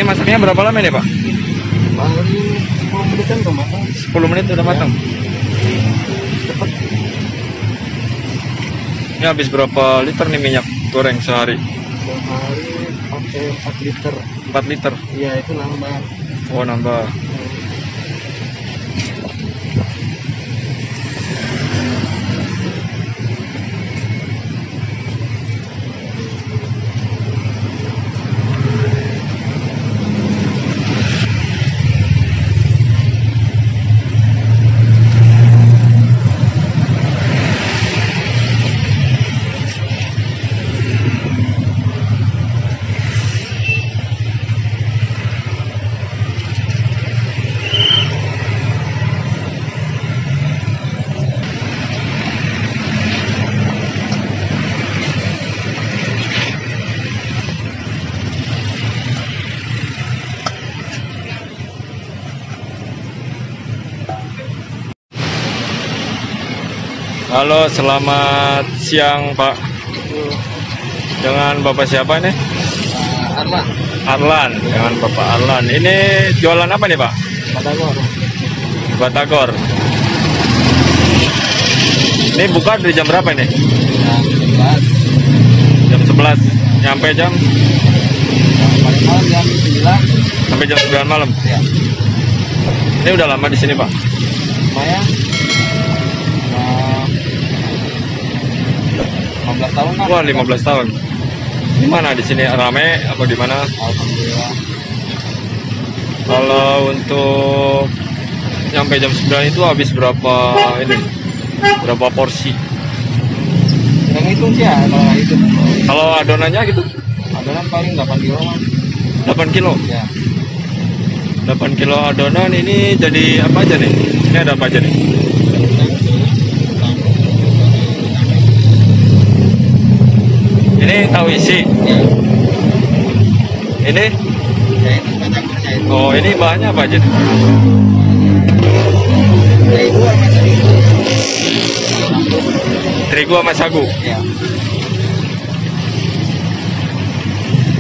Ini masaknya berapa lama ini Pak? Paling 10 menitan udah matang. 10 menit udah matang. Cepet. Ini habis berapa liter nih minyak goreng sehari? Sehari pakai 4 liter. 4 liter. Iya, itu nambah. Oh, nambah. Halo, selamat siang Pak. Dengan Bapak siapa nih? Arlan. Arlan, dengan Bapak Arlan. Ini jualan apa nih Pak? Batagor. Batagor. Ini buka dari jam berapa ini? Jam 11. Nyampe jam? Paling malam jam 9. Sampai jam 9 malam. Ya. Ini udah lama di sini Pak? Lumayan. 15 tahun lah. Wah, 15 tahun. Gimana di sini, rame apa gimana? Alhamdulillah. Kalau untuk nyampe jam 9 itu habis berapa ini? Berapa porsi? Yang itu sih ya, kalau itu. Kalau adonannya gitu? Adonan paling 8 kilo mas. 8 kilo. Ya. 8 kilo adonan ini jadi apa aja nih? Ini ada apa aja nih? Ini tahu isi. Ya. Ini? Ya itu batagornya itu. Oh, ini bahannya apa aja nih? Terigu sama terigu. Terigu sama sagu. Ya.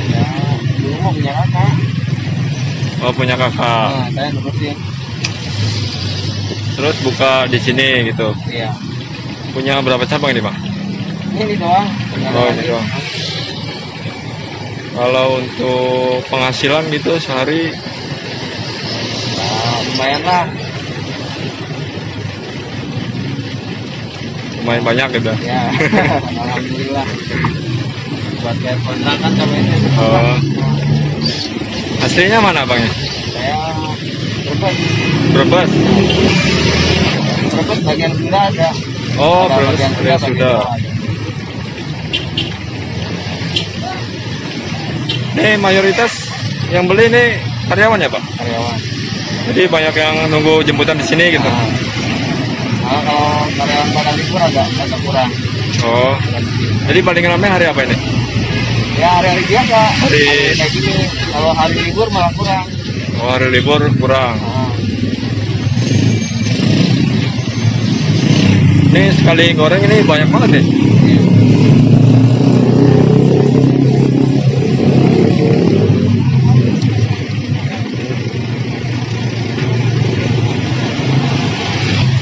Ya, dulu mau punya kakak. Oh, punya kakak. Nah, saya nurutin. Terus buka di sini gitu. Iya. Punya berapa cabang ini, Pak? Ini doang. Oh, ini doang. Kalau untuk penghasilan gitu sehari Nah, lumayan lah. lumayan banyak gitu. Ya, alhamdulillah. Buat bayar kontrakan sama ini. Oh. Aslinya mana Bangnya? Saya Brebes. Brebes. Brebes bagian Sunda ada. Oh, Ada Brebes bagian bagian Sunda, Sunda. bagian Jawa. Ini mayoritas yang beli ini karyawan ya Pak? Karyawan. Jadi banyak yang nunggu jemputan di sini gitu. Nah, kalau karyawan pada libur agak kurang. Oh. Jadi paling ramai hari apa ini? Ya hari-hari biasa. Hari- Kayak gini. Kalau hari libur malah kurang. Oh, hari libur kurang. Nah, Ini sekali goreng ini banyak banget nih. iya.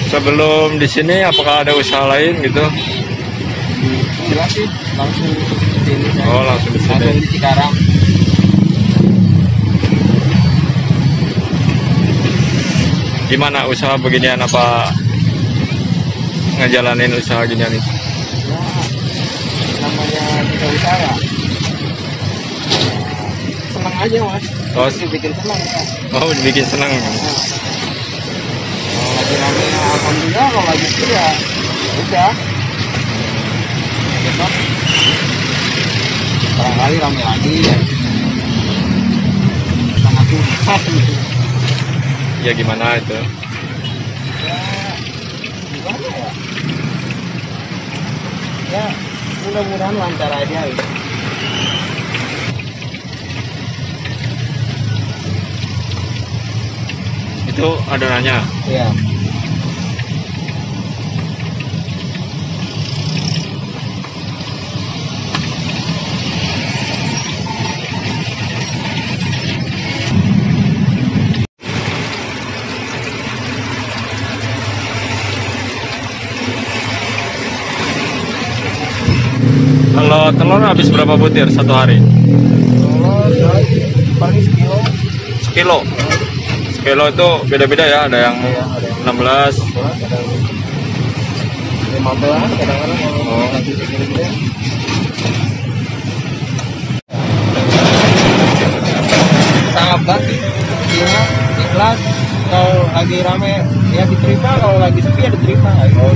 Sebelum di sini apakah ada usaha lain gitu? Jelas sih langsung di sini. Oh, langsung di sini. Langsung di Cikarang. Gimana usaha beginian, apa ngejalanin usaha ginian itu? Ya, namanya kita usaha ya. Senang aja mas. Oh, Dibikin senang ya. oh bikin senang. Kalau lagi rame ya alhamdulillah, kalau lagi sepi ya udah. Besok barangkali rame lagi ya. Sangat susah. Ya gimana itu? Ya gimana ya? Ya mudah-mudahan lancar aja gitu. Itu adonannya. Iya. Kalau telur habis berapa butir satu hari? Kalau paling sekilo. Sekilo. Sekilo itu beda-beda ya, ada yang Iya, ada yang 16. ada yang 15 kadang-kadang kalau Oh. lagi gede-gede. Sahabat iya, ikhlas. Kalau lagi rame ya diterima, kalau lagi sepi ya diterima. Oh,